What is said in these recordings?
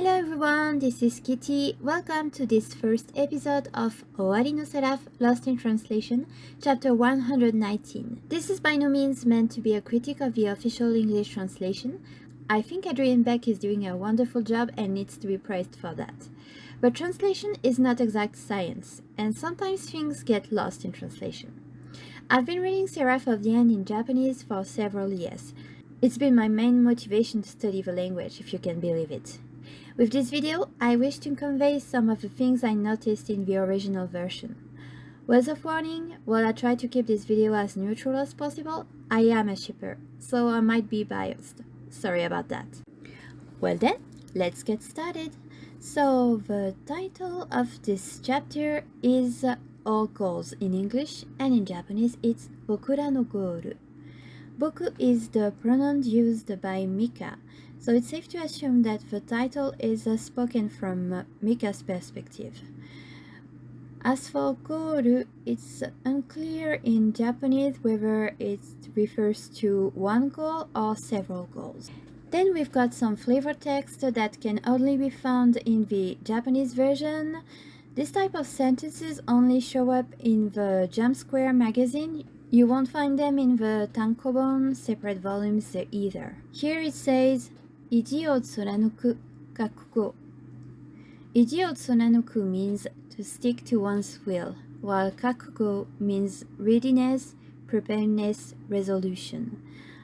Hello everyone, this is Kitty. Welcome to this first episode of Owari no Seraph, Lost in Translation, chapter 119. This is by no means meant to be a critique of the official English translation. I think Adrian Beck is doing a wonderful job and needs to be praised for that. But translation is not exact science, and sometimes things get lost in translation. I've been reading Seraph of the End in Japanese for several years. It's been my main motivation to study the language, if you can believe it. With this video, I wish to convey some of the things I noticed in the original version. Words of warning, while I try to keep this video as neutral as possible, I am a shipper, so I might be biased. Sorry about that. Well then, let's get started. So, the title of this chapter is All Goals in English, and in Japanese it's Bokura no Goal. Boku is the pronoun used by Mika, so it's safe to assume that the title is spoken from Mika's perspective. As for goal, it's unclear in Japanese whether it refers to one goal or several goals. Then we've got some flavor text that can only be found in the Japanese version. This type of sentences only show up in the Jump Square magazine. You won't find them in the tankobon separate volumes either. Here it says, Iji o tsuranuku kakugo. Iji o tsuranuku means to stick to one's will, while kakugo means readiness, preparedness, resolution.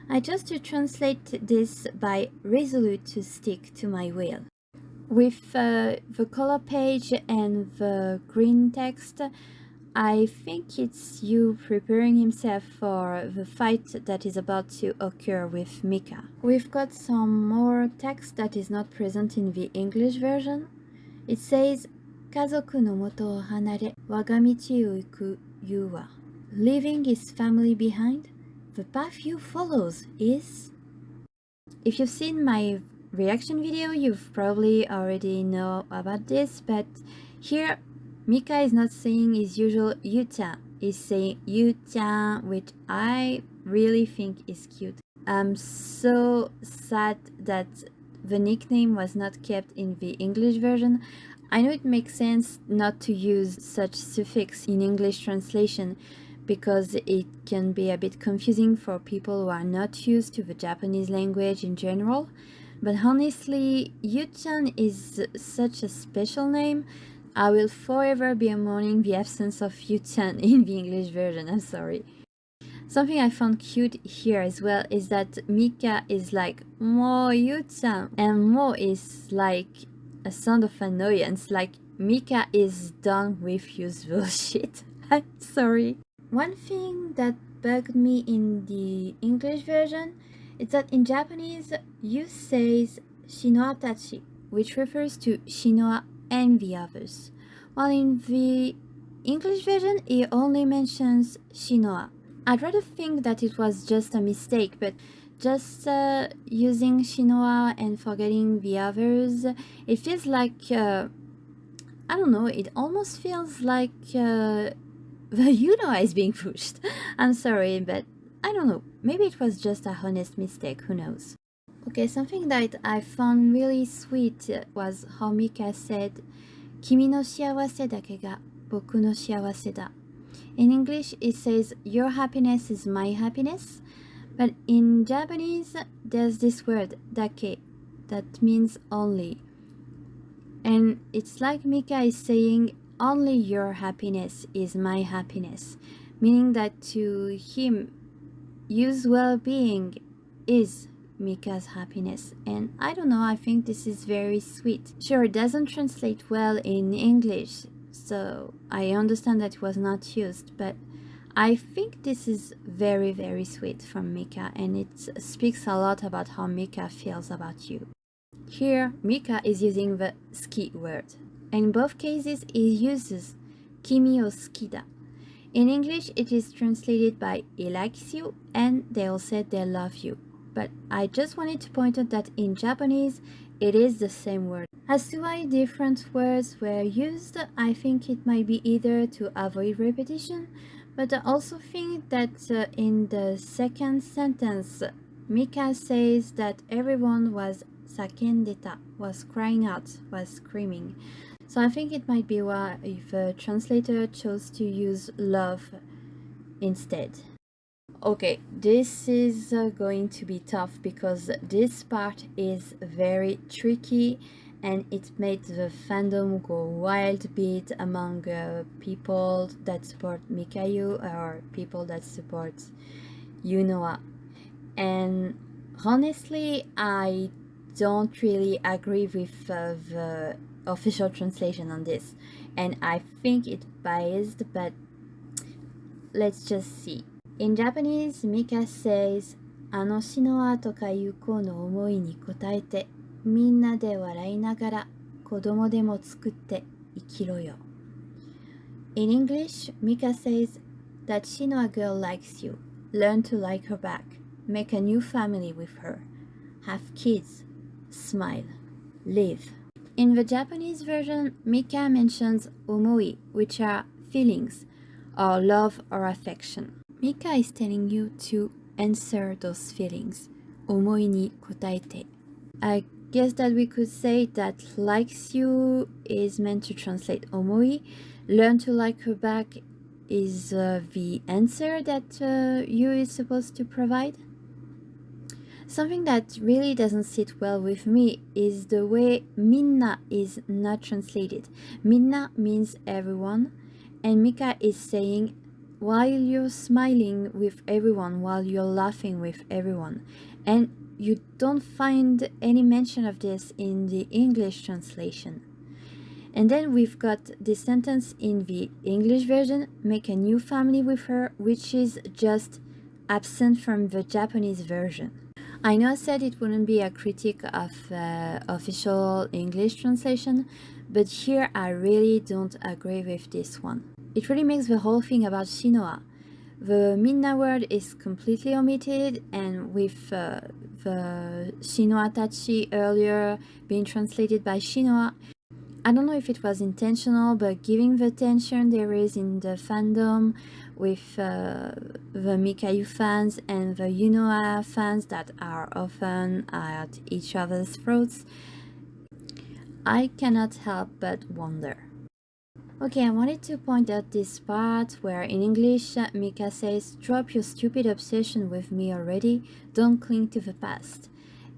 I chose to translate this by resolute to stick to my will. With the color page and the green text, I think it's Yu preparing himself for the fight that is about to occur with Mika. We've got some more text that is not present in the English version. It says, Kazoku no moto o hanare, waga michi o iku Yu wa. Leaving his family behind, the path Yu follows is... If you've seen my reaction video, you've probably already know about this, but here Mika is not saying his usual Yu-chan, he's saying Yu-chan, which I really think is cute. I'm so sad that the nickname was not kept in the English version. I know it makes sense not to use such suffix in English translation because it can be a bit confusing for people who are not used to the Japanese language in general. But honestly, Yu-chan is such a special name. I will forever be mourning the absence of Yu-chan in the English version, I'm sorry. Something I found cute here as well is that Mika is like, Mo Yu-chan, and Mo is like a sound of annoyance, like Mika is done with Yu's bullshit. I'm sorry. One thing that bugged me in the English version is that in Japanese, Yu says Shinoa tachi, which refers to Shinoa and the others, while in the English version he only mentions Shinoa. I'd rather think that it was just a mistake, but just using Shinoa and forgetting the others, it feels like, I don't know, it almost feels like the Yunoa is being pushed. I'm sorry, but I don't know, maybe it was just a honest mistake, who knows. Okay, something that I found really sweet was how Mika said, Kimi no shiawase dake ga boku no shiawase da. In English, it says, your happiness is my happiness. But in Japanese, there's this word, dake, that means only. And it's like Mika is saying, only your happiness is my happiness. Meaning that to him, Yu's well-being is Mika's happiness, and I don't know, I think this is very sweet. Sure, it doesn't translate well in English, so I understand that it was not used, but I think this is very, very sweet from Mika, and it speaks a lot about how Mika feels about you. Here, Mika is using the ski word. In both cases, he uses kimi o skida. In English, it is translated by he likes you, and they all said they love you. But I just wanted to point out that in Japanese, it is the same word. As to why different words were used, I think it might be either to avoid repetition, but I also think that in the second sentence, Mika says that everyone was sakendeta was crying out, was screaming. So I think it might be why if a translator chose to use love instead. Okay, this is going to be tough because this part is very tricky and it made the fandom go wild bit among people that support Mikayu or people that support Yunoa. And honestly, I don't really agree with the official translation on this, and I think it's biased, but let's just see. In Japanese, Mika says, あのシノアとかいう子の思いに応えて、みんなで笑いながら子供でも作って生きろよ. In English, Mika says that Shinoa girl likes you. Learn to like her back. Make a new family with her. Have kids. Smile. Live. In the Japanese version, Mika mentions omoi, which are feelings, or love or affection. Mika is telling you to answer those feelings. Omoi ni kotaete. I guess that we could say that likes you is meant to translate omoi. Learn to like her back is the answer that you is supposed to provide. Something that really doesn't sit well with me is the way minna is not translated. Minna means everyone, and Mika is saying while you're smiling with everyone, while you're laughing with everyone. And you don't find any mention of this in the English translation. And then we've got this sentence in the English version, make a new family with her, which is just absent from the Japanese version. I know I said it wouldn't be a critique of official English translation, but here I really don't agree with this one. It really makes the whole thing about Shinoa. The Minna word is completely omitted, and with the Shinoa Tachi earlier being translated by Shinoa, I don't know if it was intentional, but given the tension there is in the fandom with the Mikayu fans and the Yunoa fans that are often at each other's throats, I cannot help but wonder. Okay, I wanted to point out this part where in English Mika says, drop your stupid obsession with me already, don't cling to the past.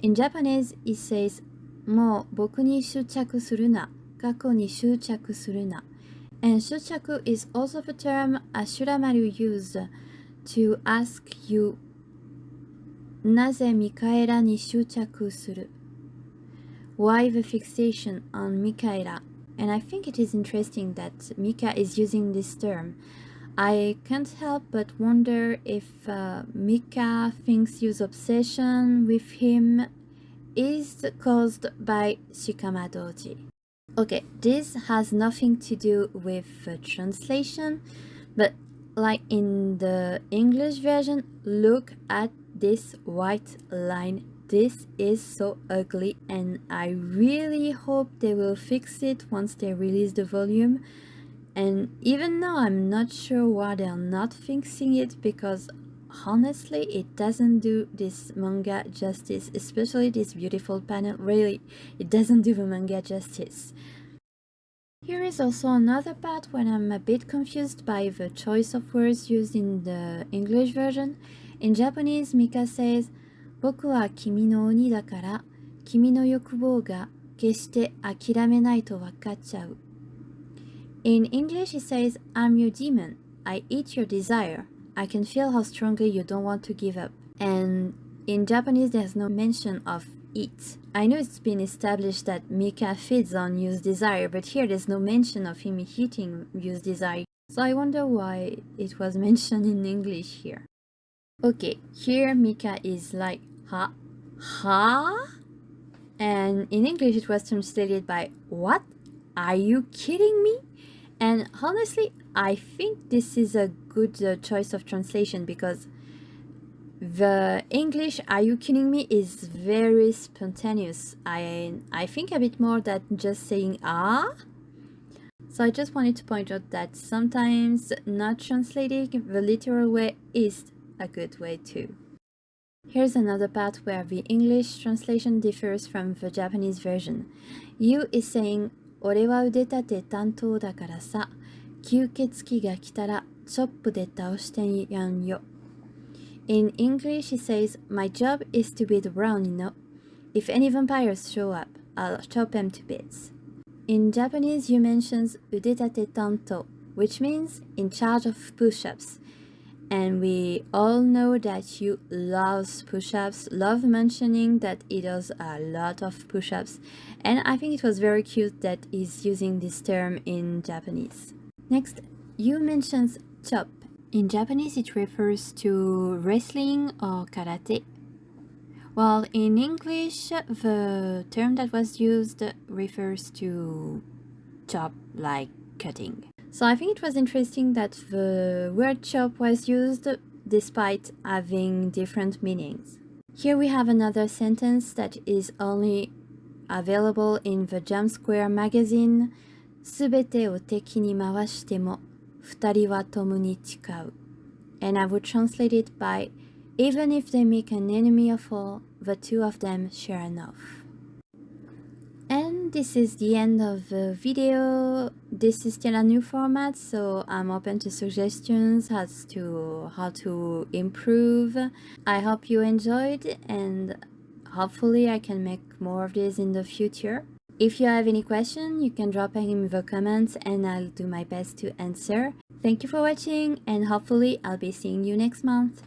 In Japanese it says, もう僕に執着するな。過去に執着するな. And 執着 is also the term Ashuramaru used to ask you なぜミカエラに執着する? Why the fixation on Mikaela? And I think it is interesting that Mika is using this term. I can't help but wonder if Mika thinks his obsession with him is caused by Shikamadoji. Okay, this has nothing to do with the translation, but like in the English version, look at this white line. This is so ugly, and I really hope they will fix it once they release the volume. And even now, I'm not sure why they're not fixing it, because honestly, it doesn't do this manga justice, especially this beautiful panel. Really, it doesn't do the manga justice. Here is also another part when I'm a bit confused by the choice of words used in the English version. In Japanese, Mika says, 僕は君の鬼だから、君の欲望が決して諦めないと分かっちゃう. In English, it says, I'm your demon. I eat your desire. I can feel how strongly you don't want to give up. And in Japanese, there's no mention of eat. I know it's been established that Mika feeds on Yu's desire, but here there's no mention of him eating Yu's desire. So I wonder why it was mentioned in English here. Okay, here Mika is like, ha? And in English it was translated by, what? Are you kidding me? And honestly, I think this is a good choice of translation, because the English, are you kidding me, is very spontaneous. I think a bit more than just saying ah. So I just wanted to point out that sometimes not translating the literal way is a good way too. Here's another part where the English translation differs from the Japanese version. You is saying, 俺は腕立て担当だからさ、吸血鬼が来たらチョップで倒してやんよ。In English, he says, my job is to beat around, you know. If any vampires show up, I'll chop them to bits. In Japanese, you mentions 腕立て担当, which means in charge of push-ups. And we all know that you loves push-ups, love mentioning that he does a lot of push-ups. And I think it was very cute that he's using this term in Japanese. Next, you mentions chop. In Japanese, it refers to wrestling or karate. While in English, the term that was used refers to chop, like cutting. So I think it was interesting that the word chop was used despite having different meanings. Here we have another sentence that is only available in the Jump Square magazine. すべてを敵に回しても二人は共に誓う. And I would translate it by, even if they make an enemy a foe, the two of them share enough. And this is the end of the video. This is still a new format, so I'm open to suggestions as to how to improve. I hope you enjoyed, and hopefully I can make more of this in the future. If you have any question, you can drop them in the comments and I'll do my best to answer. Thank you for watching, and hopefully I'll be seeing you next month.